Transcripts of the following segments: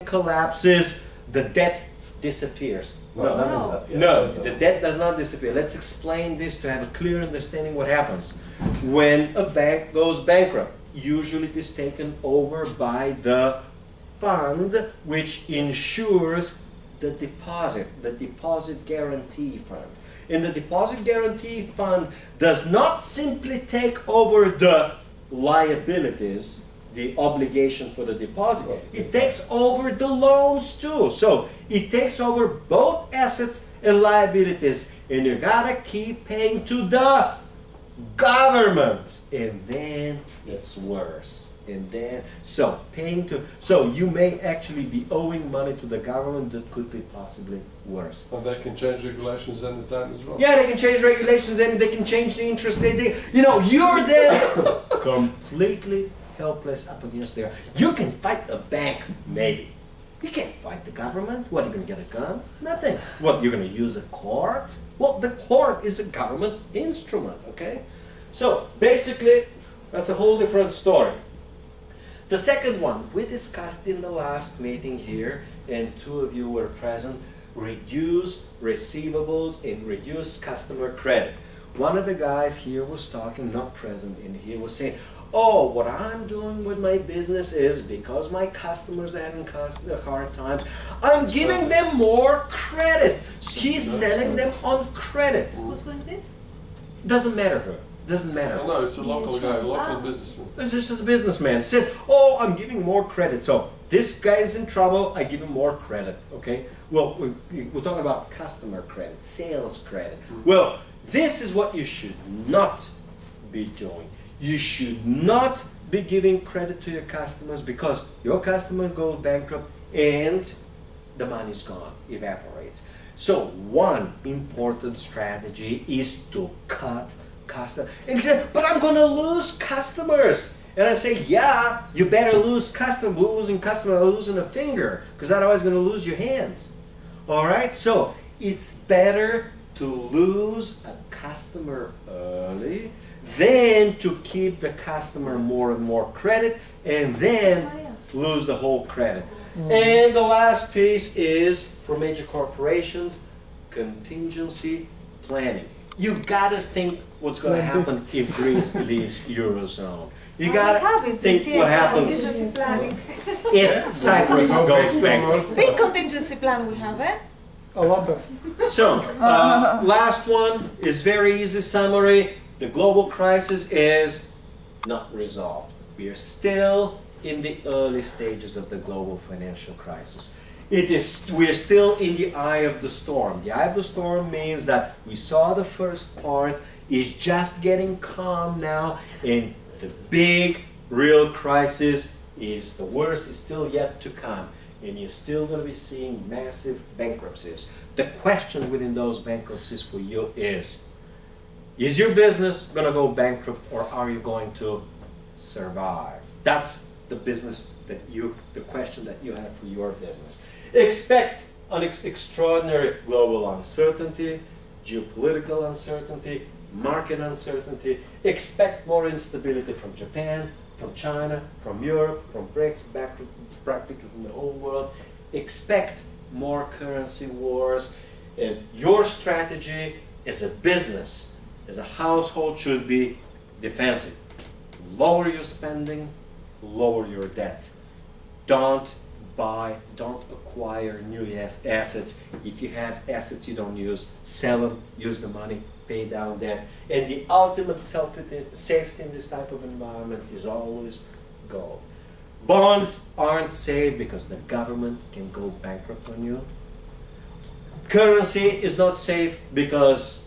collapses, the debt disappears. No, the debt does not disappear. Let's explain this to have a clear understanding what happens. When a bank goes bankrupt, usually it is taken over by the fund which insures the deposit guarantee fund. And the deposit guarantee fund does not simply take over the liabilities, the obligation for the deposit, it takes over the loans too. So it takes over both assets and liabilities, and you gotta keep paying to the government, and then it's worse. And then, so you may actually be owing money to the government that could be possibly worse. And they can change regulations anytime as well. Yeah, they can change regulations and they can change the interest rate. You know, you're then completely helpless up against there. You can fight the bank, maybe. You can't fight the government. What, are you going to get a gun? Nothing. What, you're going to use a court? Well, the court is a government's instrument, okay? So, basically, that's a whole different story. The second one, we discussed in the last meeting here, and two of you were present, reduce receivables and reduce customer credit. One of the guys here was talking, not present in here, was saying, oh, what I'm doing with my business is because my customers are having hard times, I'm giving them more credit. He's selling them on credit. Who's doing this? Doesn't matter who. Doesn't matter. No, it's a local guy, a local businessman. It's just a businessman. Says, oh, I'm giving more credit. So this guy's in trouble, I give him more credit, okay? Well, we're talking about customer credit, sales credit. Well, this is what you should not be doing. You should not be giving credit to your customers because your customer goes bankrupt and the money's gone, evaporates. So one important strategy is to cut customers. And he said, but I'm going to lose customers. And I say, yeah, you better lose customers. Losing customers, losing a finger, because otherwise you're going to lose your hands. All right, so it's better to lose a customer early than to keep the customer more and more credit and then lose the whole credit. And the last piece is, for major corporations, contingency planning. You gotta think what's going to happen if Greece leaves Eurozone. You gotta think what happens if Cyprus goes bankrupt. Big contingency plan we have, eh? A lot of. So, last one is very easy summary. The global crisis is not resolved. We are still in the early stages of the global financial crisis. We are still in the eye of the storm. The eye of the storm means that we saw the first part, is just getting calm now, and the big, real crisis is the worst is still yet to come. And you're still going to be seeing massive bankruptcies. The question within those bankruptcies for you is your business going to go bankrupt or are you going to survive? That's the business that the question that you have for your business. Expect an extraordinary global uncertainty, geopolitical uncertainty, market uncertainty. Expect more instability from Japan, from China, from Europe, from Brexit, practically from the whole world. Expect more currency wars. And your strategy as a business, as a household, should be defensive. Lower your spending, lower your debt. Don't acquire new assets. If you have assets you don't use, sell them, use the money, pay down debt. And the ultimate safety in this type of environment is always gold. Bonds aren't safe because the government can go bankrupt on you. Currency is not safe because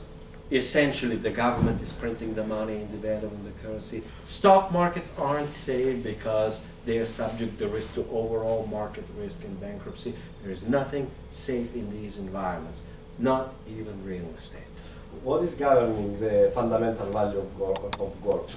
essentially the government is printing the money and devaluing the currency. Stock markets aren't safe because they are subject to risk to overall market risk and bankruptcy. There is nothing safe in these environments, not even real estate. What is governing the fundamental value of gold?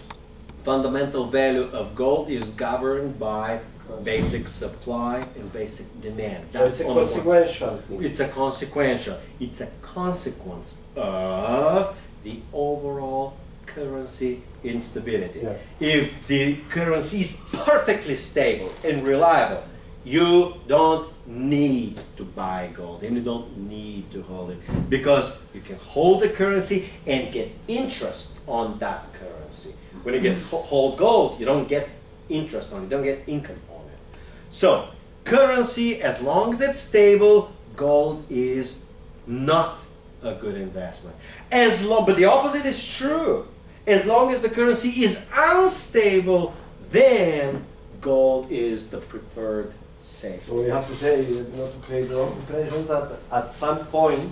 Fundamental value of gold is governed by basic supply and basic demand. That's so it's a consequential thing. It's a consequential. It's a consequence of the overall currency instability. Yeah. If the currency is perfectly stable and reliable, you don't need to buy gold and you don't need to hold it because you can hold the currency and get interest on that currency. When you get hold gold, you don't get interest on it, you don't get income on it. So currency, as long as it's stable, gold is not a good investment. But the opposite is true. As long as the currency is unstable, then gold is the preferred safe. So you have to say, not to create the wrong impression, that at some point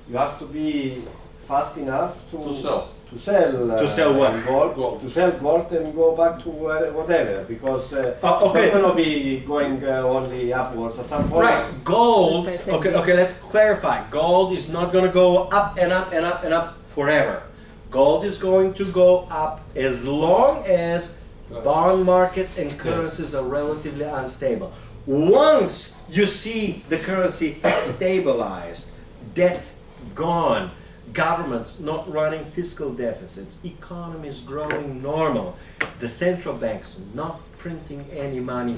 you have to be fast enough To sell. to sell To sell what? gold, to sell gold and go back to whatever, because okay. it's not going to be going only upwards at some point. Right, gold, okay, let's clarify. Gold is not going to go up and up and up and up forever. Gold is going to go up as long as bond markets and currencies are relatively unstable. Once you see the currency stabilized, debt gone, governments not running fiscal deficits, economies growing normal, the central banks not printing any money,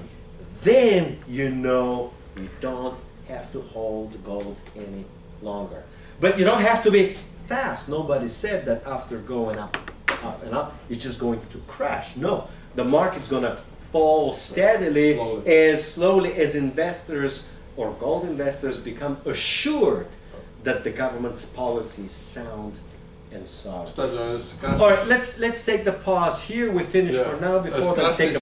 then you know you don't have to hold gold any longer. But you don't have to be fast. Nobody said that after going up and up, it's just going to crash. No, the market's going to fall steadily, slowly as investors or gold investors become assured that the government's policy is sound and solid. All right, let's take the pause here. We finish for now before they take a